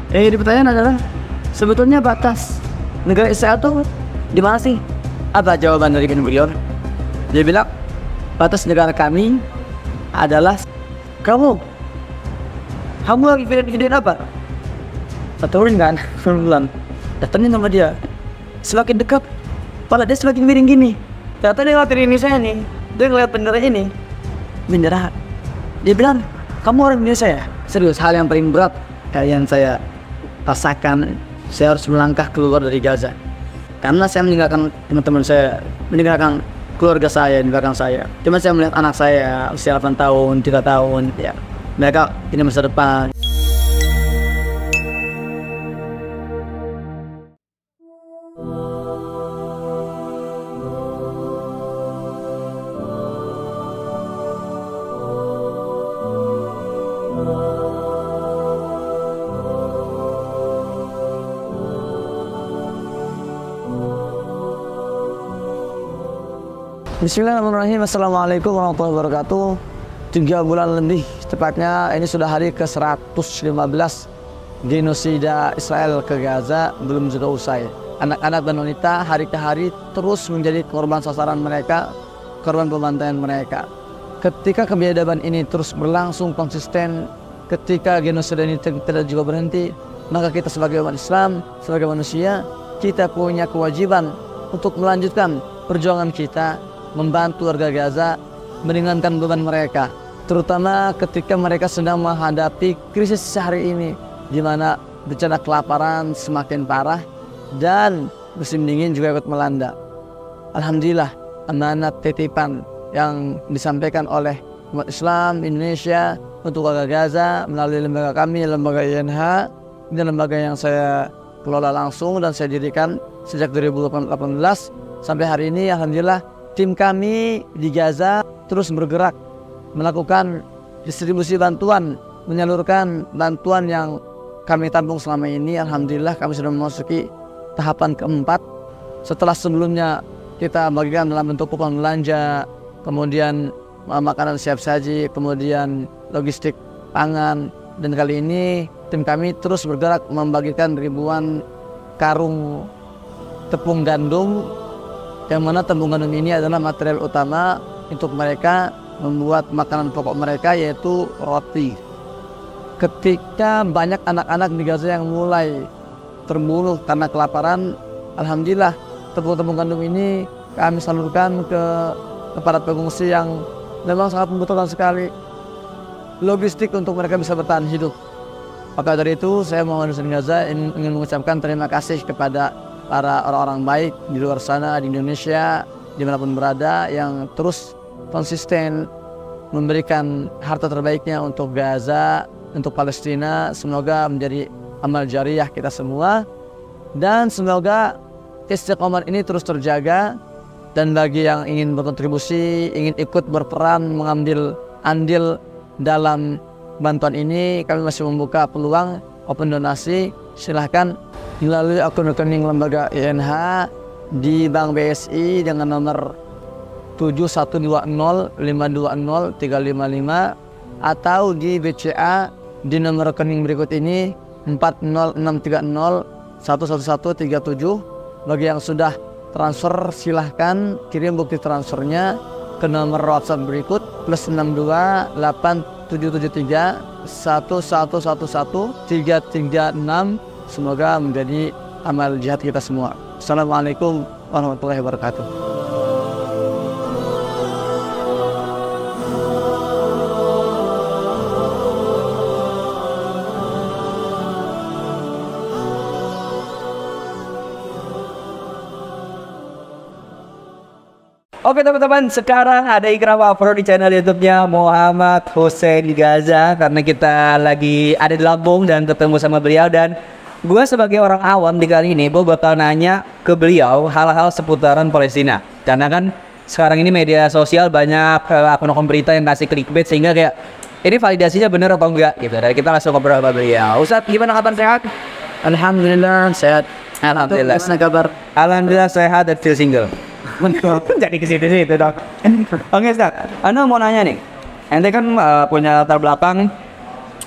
Di pertanyaan adalah sebetulnya batas negara Israel itu di mana sih? Apa jawaban dari beliau? Dia bilang batas negara kami adalah kamu lagi videoin apa? Turun kan? Bulan datangin sama dia, semakin dekat kepala dia semakin miring gini. Ternyata dia ngeliatin ini saya nih, dia ngeliat bendera ini, bendera. Dia bilang, kamu orang Indonesia ya? Serius, hal yang paling berat yang saya rasakan, saya harus melangkah keluar dari Gaza karena saya meninggalkan teman-teman saya, meninggalkan keluarga saya di belakang saya. Cuma saya melihat anak saya usia 8 tahun, 3 tahun, ya mereka ini masa depan. Bismillahirrahmanirrahim. Assalamualaikum warahmatullahi wabarakatuh. 3 bulan lebih tepatnya ini sudah hari ke-115 genosida Israel ke Gaza belum juga usai. Anak-anak dan wanita hari ke hari terus menjadi korban sasaran mereka, korban pembantaian mereka. Ketika kebiadaban ini terus berlangsung konsisten, ketika genosida ini tidak juga berhenti, maka kita sebagai umat Islam, sebagai manusia, kita punya kewajiban untuk melanjutkan perjuangan kita, membantu warga Gaza, meringankan beban mereka, terutama ketika mereka sedang menghadapi krisis sehari ini, di mana bencana kelaparan semakin parah dan musim dingin juga ikut melanda. Alhamdulillah, amanat titipan yang disampaikan oleh umat Islam Indonesia untuk warga Gaza melalui lembaga kami, lembaga INH, ini lembaga yang saya kelola langsung dan saya dirikan sejak 2018 sampai hari ini. Alhamdulillah, tim kami di Gaza terus bergerak melakukan distribusi bantuan, menyalurkan bantuan yang kami tampung selama ini. Alhamdulillah, kami sudah memasuki tahapan keempat. Setelah sebelumnya kita bagikan dalam bentuk kupon belanja, kemudian makanan siap saji, kemudian logistik pangan, dan kali ini tim kami terus bergerak membagikan ribuan karung tepung gandum, yang mana tepung gandum ini adalah material utama untuk mereka membuat makanan pokok mereka, yaitu roti. Ketika banyak anak-anak di Gaza yang mulai terbunuh karena kelaparan, alhamdulillah tepung-tepung gandum ini kami salurkan kepada pengungsi yang memang sangat membutuhkan sekali logistik untuk mereka bisa bertahan hidup. Maka dari itu saya mohon di Gaza ingin mengucapkan terima kasih kepada para orang-orang baik di luar sana, di Indonesia, dimanapun berada, yang terus konsisten memberikan harta terbaiknya untuk Gaza, untuk Palestina. Semoga menjadi amal jariah kita semua, dan semoga istiqomah ini terus terjaga. Dan bagi yang ingin berkontribusi, ingin ikut berperan, mengambil andil dalam bantuan ini, kami masih membuka peluang open donasi. Silahkan melalui akun rekening lembaga INH di Bank BSI dengan nomor 7120520355, atau di BCA di nomor rekening berikut ini 40630111137. Bagi yang sudah transfer, silahkan kirim bukti transfernya ke nomor WhatsApp berikut +6287373111136. Semoga menjadi amal jihad kita semua. Assalamualaikum warahmatullahi wabarakatuh. Oke teman-teman, sekarang ada ikram upload di channel YouTube-nya Muhammad Hussein di Gaza, karena kita lagi ada di Lampung dan ketemu sama beliau. Dan gue sebagai orang awam di kali ini, gue bakal nanya ke beliau hal-hal seputaran Palestina. Karena kan sekarang ini media sosial banyak akun-akun berita yang kasih clickbait, sehingga kayak ini validasinya bener atau enggak gitu. Dan kita langsung ngobrol sama beliau. Ustadz, gimana kabar, sehat? Alhamdulillah sehat. Alhamdulillah. Gimana kabar? Alhamdulillah sehat dan feel single. Jadi ke situ-situ dong. Oke Ustaz, Anda mau nanya nih. Anda kan punya latar belakang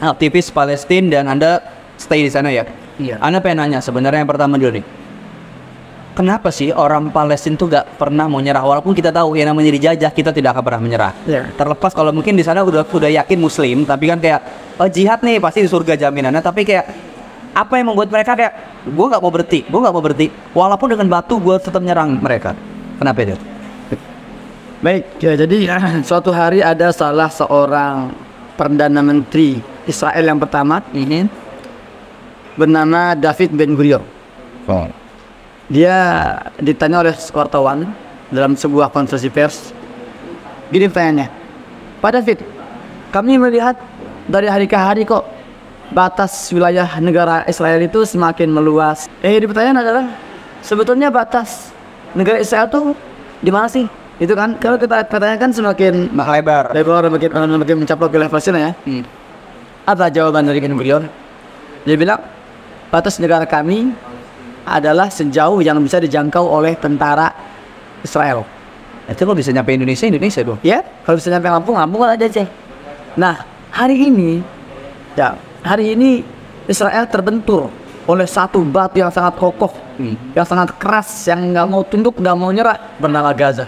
aktivis Palestina, dan Anda stay di sana ya. Iya. Ana pengen nanya sebenarnya yang pertama dulu nih. Kenapa sih orang Palestina tuh gak pernah mau nyerah, walaupun kita tahu yang namanya dijajah kita tidak akan pernah menyerah. Iya. Terlepas kalau mungkin di sana udah yakin Muslim, tapi kan kayak jihad nih pasti di surga jaminannya, tapi kayak apa yang membuat mereka kayak gue nggak mau berhenti, walaupun dengan batu gue tetap nyerang mereka. Kenapa itu? Baik, ya, jadi suatu hari ada salah seorang Perdana Menteri Israel yang pertama bernama David Ben Gurion. Dia ditanya oleh wartawan dalam sebuah konferensi pers. Gini pertanyaannya, Pak David, kami melihat dari hari ke hari kok batas wilayah negara Israel itu semakin meluas. Di pertanyaan adalah, sebetulnya batas negara Israel tuh di mana sih? Itu kan kalau kita pertanyakan semakin lebar, makin mencaplok wilayah Palestina ya. Apa jawaban dari Ben Gurion? Dia bilang, batas negara kami adalah sejauh yang bisa dijangkau oleh tentara Israel. Itu lo bisa nyampe Indonesia dong. Ya, kalau bisa nyampe Lampung kan ada aja. Nah, hari ini Israel terbentur oleh satu batu yang sangat kokoh, yang sangat keras, yang nggak mau tunduk, nggak mau nyerah, bernama Gaza.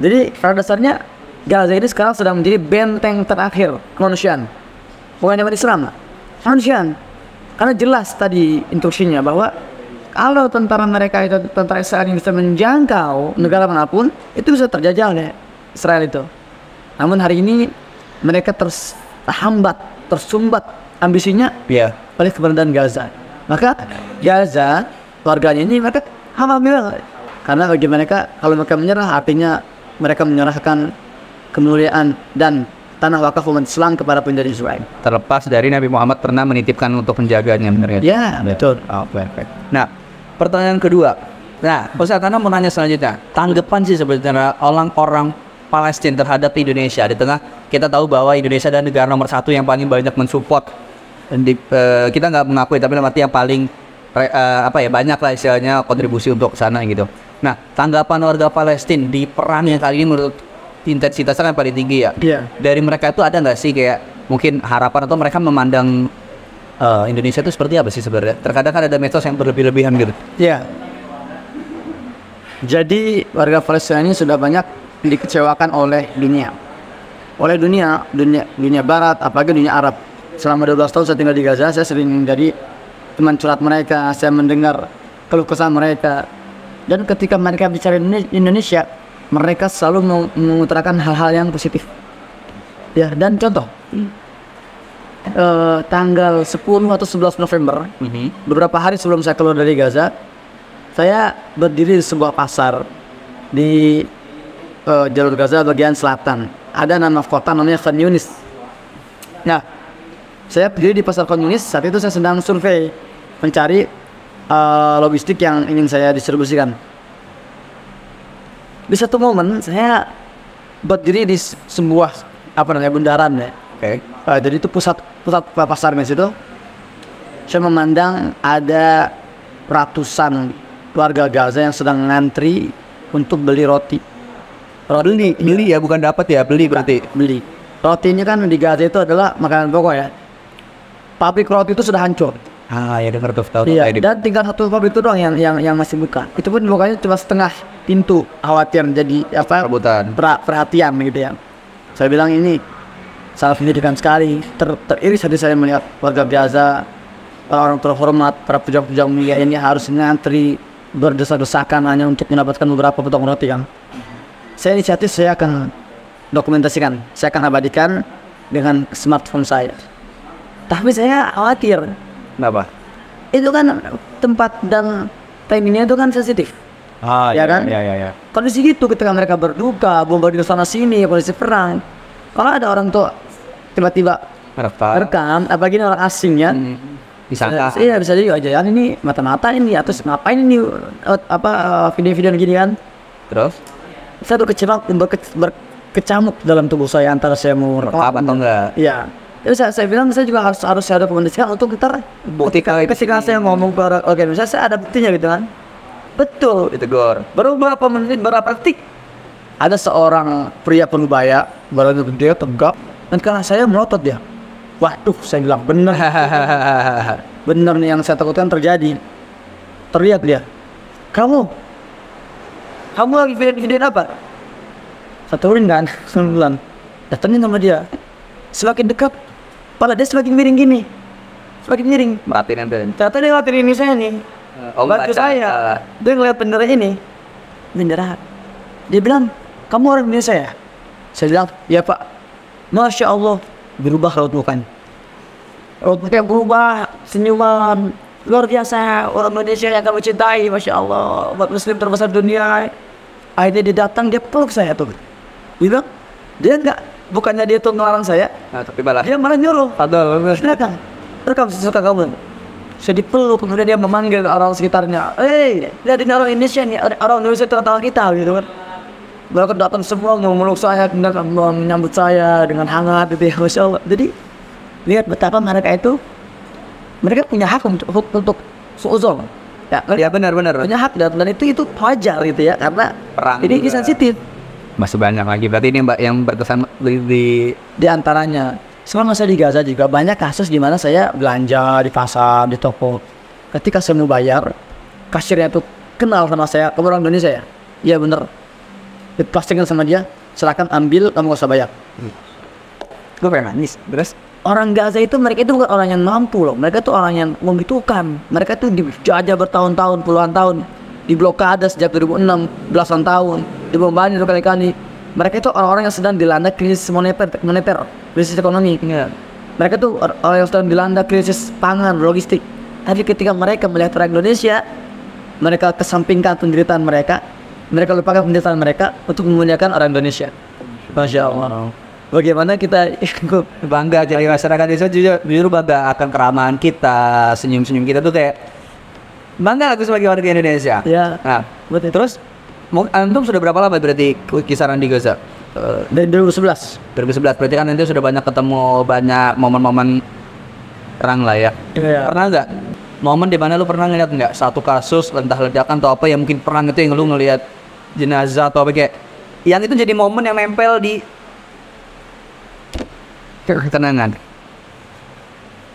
Jadi pada dasarnya Gaza ini sekarang sedang menjadi benteng terakhir kemanusiaan, bukan cuma Islam, kemanusiaan. Karena jelas tadi instruksinya bahwa kalau tentara mereka itu, tentara Israel yang bisa menjangkau negara manapun, itu bisa terjajah oleh Israel itu. Namun hari ini mereka terhambat, tersumbat ambisinya oleh keberadaan Gaza. Maka Gaza, warganya ini mereka hamil. Karena bagi mereka, kalau mereka menyerah, artinya mereka menyerahkan kemuliaan dan tanah wakaf umat Islam kepada pendiri Israel. Terlepas dari Nabi Muhammad pernah menitipkan untuk penjaganya, benar ya? Ya, betul. Nah, pertanyaan kedua. Nah, Ustaz Ana mau nanya selanjutnya. Tanggapan sih sebenarnya orang-orang Palestina terhadap Indonesia di tengah kita tahu bahwa Indonesia adalah negara nomor 1 yang paling banyak mensupport. Kita nggak mengakui, tapi dalam arti yang paling banyak lah istilahnya kontribusi untuk sana gitu. Nah, tanggapan warga Palestina di perang yang kali ini menurut intensitasnya kan paling tinggi ya. Iya. Dari mereka itu ada nggak sih kayak mungkin harapan atau mereka memandang Indonesia itu seperti apa sih sebenarnya? Terkadang kan ada metode yang berlebih-lebihan gitu. Iya. Jadi warga Palestina ini sudah banyak dikecewakan oleh dunia. Oleh dunia barat, apalagi dunia Arab. Selama 12 tahun saya tinggal di Gaza, saya sering menjadi teman curhat mereka, saya mendengar keluh kesah mereka. Dan ketika mereka bicara Indonesia, mereka selalu mengutarakan hal-hal yang positif. Ya, dan contoh, tanggal 10 atau 11 November, beberapa hari sebelum saya keluar dari Gaza, saya berdiri di sebuah pasar di jalur Gaza bagian selatan. Ada nama kota namanya Khan Yunis. Nah, saya berdiri di pasar Khan Yunis. Saat itu saya sedang survei mencari logistik yang ingin saya distribusikan. Di satu momen saya berdiri di sebuah bundaran ya. Jadi itu pusat pasar di situ. Saya memandang ada ratusan warga Gaza yang sedang ngantri untuk beli roti. Beli ya, bukan dapat ya, beli berarti. Beli. Roti ini kan di Gaza itu adalah makanan pokok ya. Pabrik roti itu sudah hancur. Ya dengar tuh, tahu. Iya, dan tinggal satu pabrik itu doang yang masih buka. Itu pun bukanya cuma setengah pintu. Khawatir jadi rebutan. Perhatian gitu ya. Saya bilang ini sangat menyedihkan sekali. Teriris hati saya melihat warga Gaza, orang-orang terhormat, para pejuang-pejuang mulia ini harus ngantri berdesak-desakan hanya untuk mendapatkan beberapa potong roti kan. Saya inisiatif, saya akan dokumentasikan, saya akan abadikan dengan smartphone saya. Tapi saya khawatir. Kenapa? Itu kan tempat dan timingnya itu kan sensitif. Ya kan? Ya. Kondisi gitu ketika mereka berduka, bombardir sana sini, kondisi perang. Kalau ada orang tuh tiba-tiba rekam, apalagi orang asingnya, disangka. Iya bisa jadi aja ini mata-mata ini atau ngapain ini video-video gini kan. Terus? Saya tuh berkecamuk dalam tubuh saya antara saya mau rekam atau enggak? Iya. Jadi saya bilang saya juga harus ada dokumentasikan untuk kita buktikan. Ketika saya ngomong ke organisasi saya ada buktinya gitu kan. Betul. Ditegur. Baru beberapa menit, beberapa detik ada seorang pria parubaya, badannya gede, tegap, dan karena saya melotot dia. Waduh, saya bilang bener. Bener nih yang saya takutkan terjadi. Terlihat dia. Kamu lagi videoin apa? Saya turunin kan, sembilan. Datangin sama dia. Semakin dekat, kepala dia semakin miring gini. Semakin miring. Matiin nanti. Ternyata dia ngeliatin ini saya nih. Bantu saya. Dia ngeliat bendera ini. Bendera. Dia bilang, kamu orang Indonesia ya? Saya bilang, ya Pak. Masya Allah. Berubah raut mukanya. Raut mukanya berubah. Senyuman. Luar biasa. Orang Indonesia yang kami cintai. Masya Allah. Umat muslim terbesar dunia. Akhirnya dia datang, dia peluk saya tuh. Dia bilang, dia enggak. Bukannya dia tuh ngelarang saya. Nah, tapi malah Dia malah nyuruh. Silakan. Rekam sesuka kamu. Saya dipeluk, kemudian dia memanggil orang sekitarnya. Lihat ini orang Indonesia nih, orang Indonesia tetangga kita gitu kan. Mereka datang semua memeluk saya, kemudian menyambut saya dengan hangat gitu ya, Masya Allah. Jadi lihat betapa mereka punya hak untuk suuzon. ya benar. Punya hak dan itu wajar gitu ya, karena Perang ini juga. sensitif. Masih banyak lagi. Berarti ini Mbak yang berkesan Di antaranya, selama saya di Gaza juga banyak kasus di mana saya belanja di pasar, di toko. Ketika saya mau bayar, kasirnya itu kenal sama saya, kamu orang Indonesia ya? Iya bener. Dipastikan sama dia, silakan ambil, kamu gak usah bayar. Gue pengen nangis. Terus orang Gaza itu, mereka itu bukan orang yang mampu loh. Mereka itu orang yang membutuhkan. Mereka itu dijajah bertahun-tahun, puluhan tahun. Diblokade sejak 2006, belasan tahun. Dibombardir berkali-kali. Mereka itu orang-orang yang sedang dilanda krisis moneter, krisis ekonomi. Mereka tuh orang yang sedang dilanda krisis pangan, logistik. Tapi ketika mereka melihat orang Indonesia, mereka kesampingkan penderitaan mereka lupakan penderitaan mereka untuk memuliakan orang Indonesia. Masya Allah. Bagaimana kita bangga jadi masyarakat Indonesia, jujur bangga akan keramahan kita, senyum-senyum kita tuh kayak bangga aku sebagai warga Indonesia. Ya. Nah, betul. terus antum sudah berapa lama berarti kisaran di Gaza? Dari 2011. 2011 berarti kan nanti sudah banyak ketemu banyak momen-momen perang lah ya. Iya. Pernah nggak momen di mana lu pernah ngeliat nggak satu kasus entah ledakan atau apa yang mungkin perang itu yang lu ngelihat jenazah atau apa kayak yang itu jadi momen yang nempel di kenangan?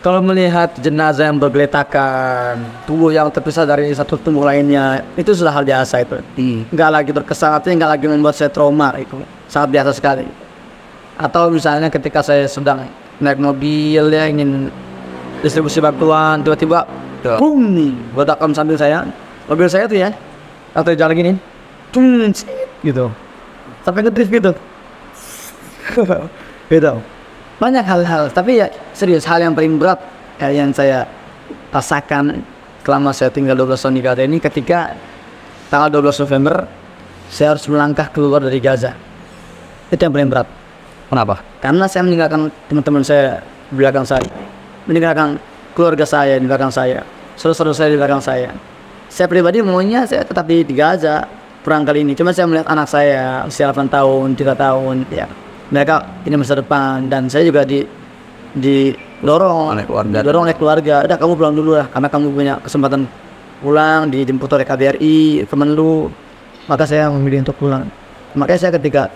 Kalau melihat jenazah yang bergeletakan, tubuh yang terpisah dari satu tubuh lainnya, itu sudah hal biasa itu. Nggak lagi berkesan, artinya nggak lagi membuat saya trauma, itu sangat biasa sekali. Atau misalnya ketika saya sedang naik mobil ya ingin distribusi bantuan, tiba-tiba, boom nih, ledakan samping saya, mobil saya tuh ya, atau jalan gini, gitu, sampai ngedrift gitu, gitu. Banyak hal-hal, tapi ya serius hal yang paling berat yang saya rasakan selama saya tinggal 12 tahun di Gaza ini ketika tanggal 12 November saya harus melangkah keluar dari Gaza. Itu yang paling berat. Kenapa? Karena saya meninggalkan teman-teman saya di belakang saya, meninggalkan keluarga saya di belakang saya, saudara-saudara saya di belakang saya. Saya pribadi maunya saya tetap di Gaza perang kali ini. Cuma saya melihat anak saya usia 8 tahun, 3 tahun, ya. Mereka ini masa depan dan saya juga didorong oleh keluarga. Udah kamu pulang dulu lah karena kamu punya kesempatan pulang, dijemput oleh KBRI, Kemenlu. Maka saya memilih untuk pulang. Makanya saya ketika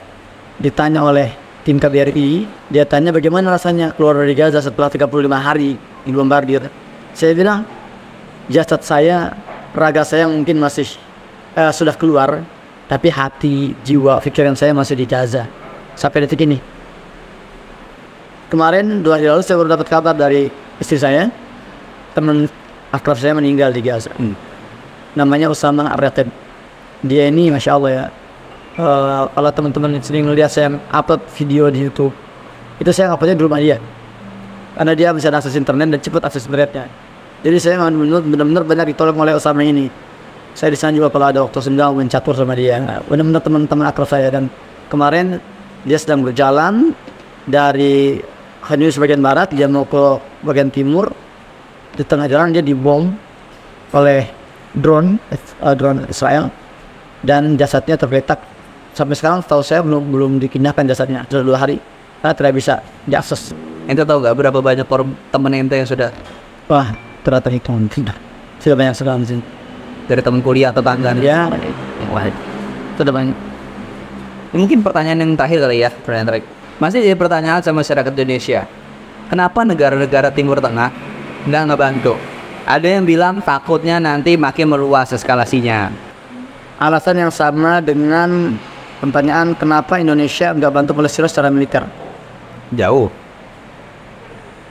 ditanya oleh tim KBRI, dia tanya bagaimana rasanya keluar dari Gaza setelah 35 hari dibombardir. Saya bilang jasad saya, raga saya mungkin masih sudah keluar, tapi hati, jiwa, pikiran saya masih di Gaza. Sampai detik ini. Kemarin 2 hari lalu saya baru dapat kabar dari istri saya, teman akrab saya meninggal di Gaza. Namanya Usama Ar-Ratib. Dia ini Masya Allah ya, kalau teman-teman sering melihat saya upload video di YouTube, itu saya uploadnya di rumah dia karena dia bisa akses internet dan cepat akses internetnya. Jadi saya benar-benar banyak ditolong oleh Usama ini. Saya di sana juga kalau ada waktu senggang mencatur sama dia. Benar-benar teman-teman akrab saya. Dan kemarin dia sedang berjalan dari Khan Yunis bagian barat, dia mau ke bagian timur. Di tengah jalan dia dibom oleh drone Israel dan jasadnya tergeletak. Sampai sekarang setahu saya belum dipindahkan jasadnya, sudah 2 hari karena tidak bisa diakses. Ente tahu nggak berapa banyak teman ente yang sudah? Wah, terhitung sudah banyak sekali sih. Dari teman kuliah atau tetangga? Ya, wah, sudah banyak. Ini mungkin pertanyaan yang terakhir kali ya, pertanyaan terakhir. Masih jadi pertanyaan sama masyarakat Indonesia. kenapa negara-negara Timur Tengah nggak ngebantu? Ada yang bilang takutnya nanti makin meluas eskalasinya. Alasan yang sama dengan pertanyaan kenapa Indonesia nggak bantu Palestina secara militer. Jauh.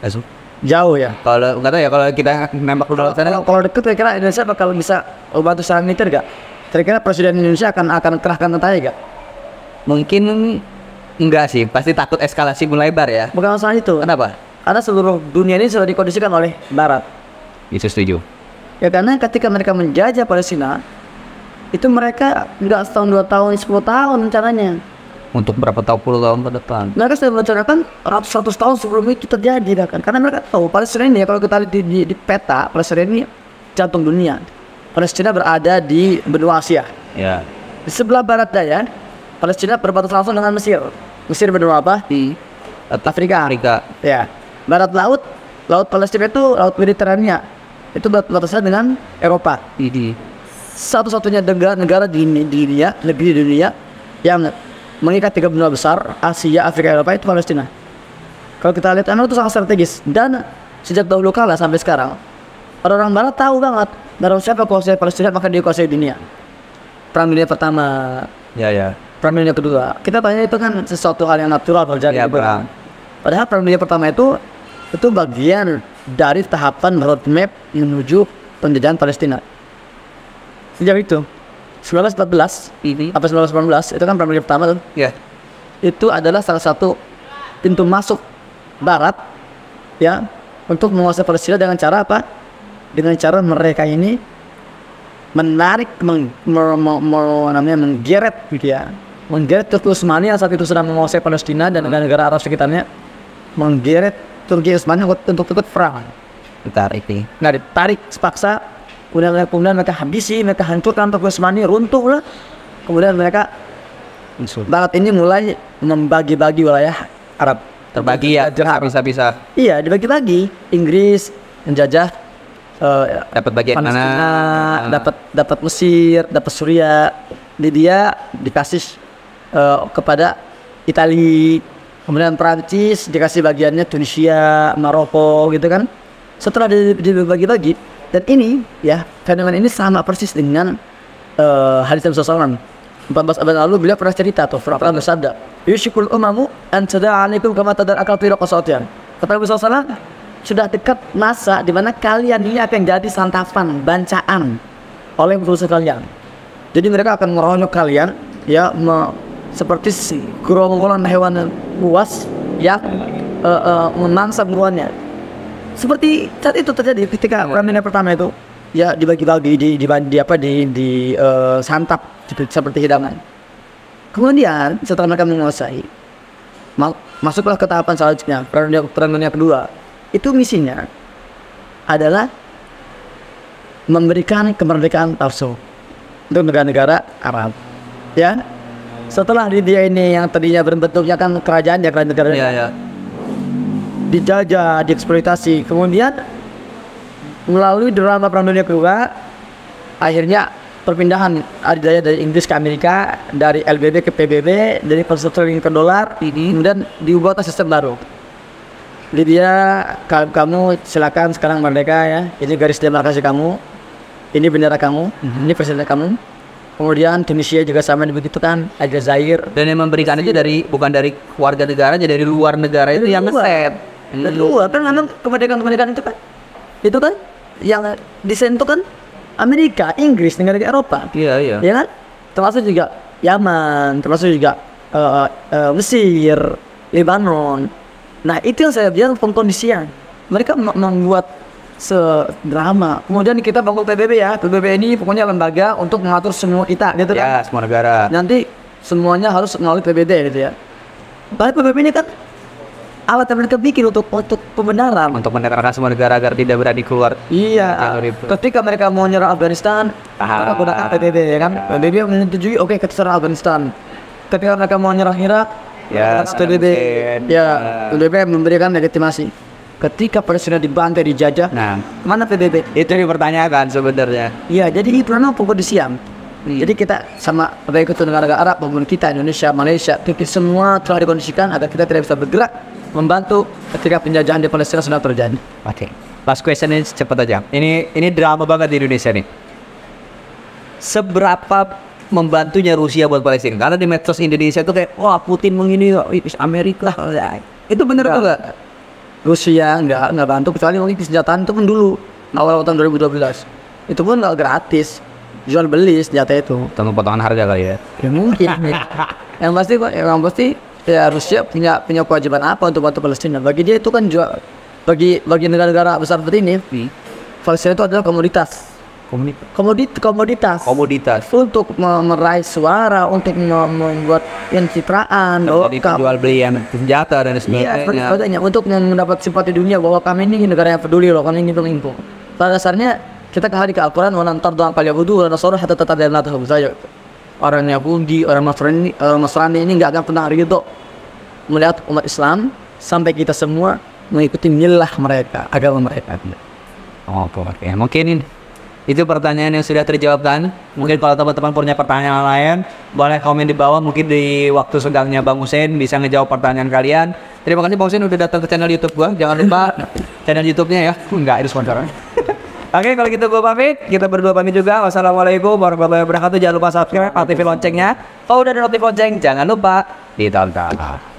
Langsung. Jauh ya. Kalau nggak tahu ya, kalau kita nembak ke dalam sana, Kalau deket kira-kira Indonesia bakal bisa bantu secara militer gak? Kira-kira Presiden Indonesia akan kerahkan tentara gak? mungkin enggak sih. Pasti takut eskalasi melebar ya. Bukan masalah itu. Kenapa? Karena seluruh dunia ini sudah dikondisikan oleh Barat. Itu setuju. Ya karena ketika mereka menjajah Palestina, itu mereka nggak setahun, 2 tahun, 10 tahun rencananya. Untuk berapa puluh tahun ke depan? Mereka sudah merencanakan ratus tahun sebelum itu terjadi kan. Karena mereka tahu Palestina ini ya, kalau kita lihat di peta, Palestina ini jantung dunia. Palestina berada di benua Asia. Ya. Di sebelah barat daya, Palestina berbatasan langsung dengan Mesir. Mesir benua apa? Di Afrika. Afrika. Ya. Barat laut Palestina itu laut Mediterania. Itu batasnya dengan Eropa. Ini. Satu-satunya negara di dunia, lebih di dunia yang mengikat 3 benua besar, Asia, Afrika, Eropa, itu Palestina. Kalau kita lihat, emang itu sangat strategis. Dan sejak dahulu kala sampai sekarang, orang-orang Barat tahu banget barang siapa kuasai Palestina maka dia kuasai dunia. Perang Dunia Pertama, Ya. Perang Dunia Kedua, kita tanya itu kan sesuatu hal yang natural terjadi. Ya, perang. Padahal Perang Dunia Pertama itu bagian dari tahapan roadmap menuju penjajahan Palestina. Sejak itu 1914 Ini. apa 1918 itu kan Perang Dunia Pertama tuh. Ya. Itu adalah salah satu pintu masuk Barat ya untuk menguasai Palestina dengan cara apa? Dengan cara mereka ini menarik, menggeret gitu ya, menggeret Turki Utsmani yang saat itu sedang menguasai Palestina dan negara-negara Arab sekitarnya, menggeret Turki Utsmani untuk ikut perang. Ditarik nih. Nah ditarik sepaksa, kemudian mereka habisi, mereka hancurkan Turki Utsmani, runtuh lah. Kemudian mereka Barat ini mulai membagi-bagi wilayah Arab. Terbagi ya, bisa-bisa. Iya, dibagi-bagi. Inggris menjajah Dapat bagian Palestina, mana? dapat Mesir, dapat Suria. Dia dikasih kepada Italia. Kemudian Prancis dikasih bagiannya Tunisia, Maroko gitu kan. Setelah dibagi-bagi, dan ini ya fenomena ini sama persis dengan hadis Nabi SAW. 14 abad lalu beliau pernah cerita atau pernah bersabda, yushikul umamu an tada'anikum kama tada'akal tira qasatiyan. Kata Nabi SAW, sudah dekat masa di mana kalian ini akan jadi santapan, bancaan oleh musuh kalian. Jadi mereka akan meronok kalian ya seperti gerombolan hewan buas yang memangsa buruannya. Seperti saat itu terjadi ketika Perang Dunia Pertama itu ya dibagi-bagi santap seperti hidangan. Kemudian setelah mereka menguasai, masuklah ke tahapan selanjutnya, Perang Dunia Kedua. Itu misinya adalah memberikan kemerdekaan palsu untuk negara-negara Arab. Ya, setelah dia ini yang tadinya berbentuknya kan kerajaan ya, kerajaan negara dijajah, dieksploitasi, kemudian melalui drama Perang Dunia Kedua, akhirnya perpindahan adidaya dari Inggris ke Amerika, dari LBB ke PBB, dari pound sterling ke dolar, kemudian diubah sistem baru. Libya, kamu silakan sekarang merdeka ya. Ini garis demarkasi kamu, ini bendera kamu, ini presiden kamu. Kemudian Tunisia juga sama begitu kan, Aljazair. Dan yang memberikan itu bukan dari warga negaranya, dari luar negara itu yang ngeset. Dari luar kan memang kemerdekaan itu kan yang desain itu kan Amerika, Inggris, negara Eropa. Iya. Ya kan? Termasuk juga Yaman, termasuk juga Mesir, Lebanon. Nah itu yang saya bilang pengkondisian. Mereka membuat sedrama. Kemudian kita bangun PBB ya. PBB ini pokoknya lembaga untuk mengatur semua kita gitu kan. Ya, semua negara. Nanti semuanya harus melalui PBB gitu ya. Tapi PBB ini kan alat yang mereka bikin untuk pembenaran. Untuk menetralkan semua negara agar tidak berani keluar. Iya. Ketika mereka mau nyerang Afghanistan, mereka gunakan PBB ya kan. PBB menyetujui oke kita serang Afghanistan. Ketika mereka mau nyerang Irak, ya, PBB PBB memberikan legitimasi. Ketika Palestina dibantai, dijajah, nah, mana PBB? itu dipertanyakan sebenarnya. Iya, jadi itu memang pengkondisian. Jadi kita sama baik itu negara-negara Arab maupun kita Indonesia, Malaysia, Turki semua telah dikondisikan agar kita tidak bisa bergerak membantu ketika penjajahan di Palestina sudah terjadi. Oke. Last question ini cepat aja. Ini drama banget di Indonesia nih. Seberapa membantunya Rusia buat Palestina? Karena di medsos Indonesia itu kayak wah Putin mengini Amerika. Itu bener atau enggak? Rusia nggak bantu kecuali mungkin senjataan itu pun dulu awal tahun 2012 itu pun nggak gratis, jual beli senjata itu. Tunggu potongan harga kali ya. Ya mungkin. yang pasti ya Rusia punya kewajiban apa untuk bantu Palestina? Bagi dia itu kan juga bagi negara-negara besar seperti ini, Palestina itu adalah komoditas untuk meraih suara, untuk membuat pencitraan, jadi jual beli yang senjata dan sebagainya. Untuk mendapat simpati dunia bahwa kami ini negara yang peduli loh, kami ini info. Pada dasarnya kita kembali ke Al-Quran, wanantar doang kalian butuh dan nasoro hatta tetap dalam nata saya. Orang Yahudi, orang Nasrani ini nggak akan pernah ridho melihat umat Islam sampai kita semua mengikuti milah mereka, agama mereka. Oke. Mungkin itu pertanyaan yang sudah terjawabkan. Mungkin kalau teman-teman punya pertanyaan lain, boleh komen di bawah. Mungkin di waktu senggangnya Bang Hussein bisa ngejawab pertanyaan kalian. Terima kasih Bang Hussein udah datang ke channel YouTube gua. Jangan lupa channel YouTube-nya ya. Enggak, itu sponsor. Oke, kalau gitu gua pamit. Kita berdua pamit juga. Wassalamualaikum warahmatullahi wabarakatuh. Jangan lupa subscribe, aktifin loncengnya. Kalau udah ada notif lonceng, jangan lupa ditonton.